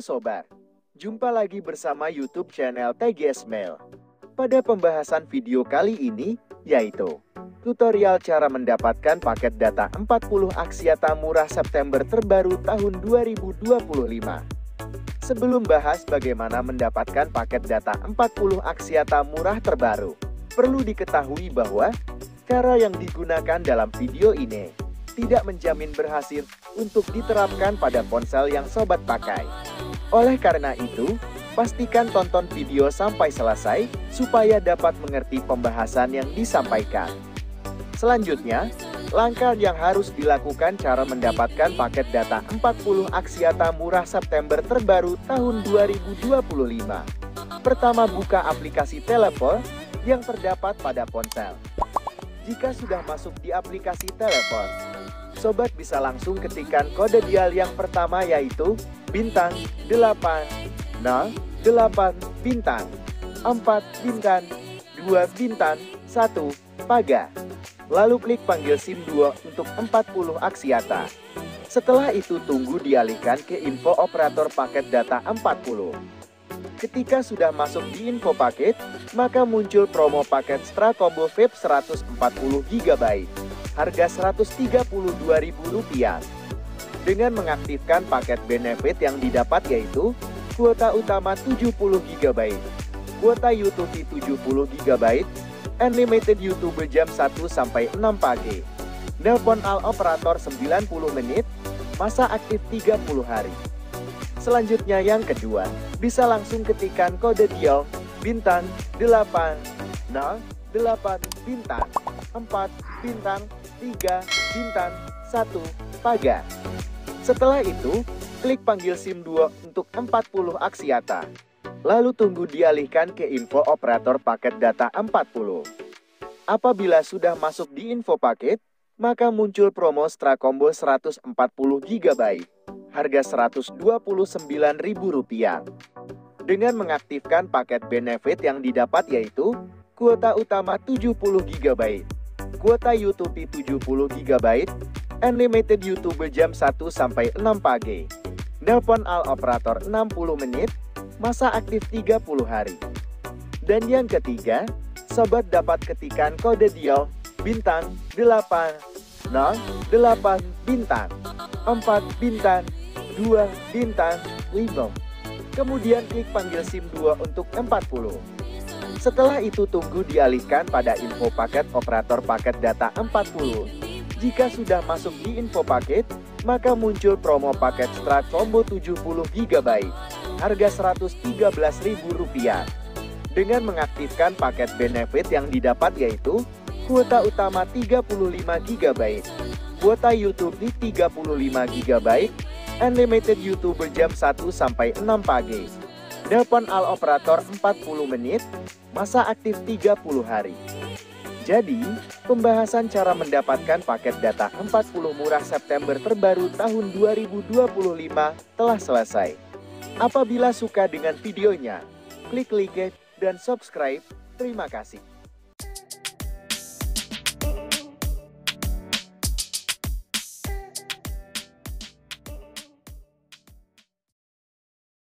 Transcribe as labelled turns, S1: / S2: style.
S1: Halo Sobat, jumpa lagi bersama YouTube channel TGS Mail. Pada pembahasan video kali ini, yaitu tutorial cara mendapatkan paket data 40 Axiata murah September terbaru tahun 2025. Sebelum bahas bagaimana mendapatkan paket data 40 Axiata murah terbaru, perlu diketahui bahwa cara yang digunakan dalam video ini tidak menjamin berhasil untuk diterapkan pada ponsel yang sobat pakai. Oleh karena itu, pastikan tonton video sampai selesai supaya dapat mengerti pembahasan yang disampaikan. Selanjutnya, langkah yang harus dilakukan cara mendapatkan paket data 40 Axiata murah September terbaru tahun 2025. Pertama, buka aplikasi telepon yang terdapat pada ponsel. Jika sudah masuk di aplikasi telepon, sobat bisa langsung ketikkan kode dial yang pertama, yaitu bintang 808 bintang 4 bintang 2 bintang 1 paga. Lalu klik panggil SIM 2 untuk 40 Axiata. Setelah itu tunggu dialihkan ke info operator paket data 40. Ketika sudah masuk di info paket, maka muncul promo paket Stra Combo VIP 140 GB, harga Rp132.000. Dengan mengaktifkan paket benefit yang didapat, yaitu kuota utama 70 GB, kuota YouTube 70 GB, unlimited YouTube jam 1-6 pagi, nelpon al operator 90 menit, masa aktif 30 hari. Selanjutnya yang kedua, bisa langsung ketikkan kode dial bintang 808 bintang 4 bintang 3 bintang 1 paga. Setelah itu, klik panggil SIM 2 untuk 40 Axiata. Lalu tunggu dialihkan ke info operator paket data 40. Apabila sudah masuk di info paket, maka muncul promo Stra Combo 140 GB, harga Rp129.000. Dengan mengaktifkan paket benefit yang didapat, yaitu kuota utama 70 GB, kuota YouTube 70 GB, unlimited YouTube jam 1-6 pagi, nelpon al operator 60 menit, masa aktif 30 hari. Dan yang ketiga, sobat dapat ketikkan kode dial bintang 808 bintang 4 bintang 2 bintang 5. Kemudian klik panggil SIM 2 untuk 40. Setelah itu tunggu dialihkan pada info paket operator paket data 40. Jika sudah masuk di info paket, maka muncul promo paket Stra Combo 70 GB, harga Rp113.000. Dengan mengaktifkan paket benefit yang didapat, yaitu kuota utama 35 GB, kuota YouTube 35 GB, unlimited YouTube jam 1-6 pagi, nelpon al operator 40 menit, masa aktif 30 hari. Jadi, pembahasan cara mendapatkan paket data 40 murah September terbaru tahun 2025 telah selesai. Apabila suka dengan videonya, klik like dan subscribe. Terima kasih.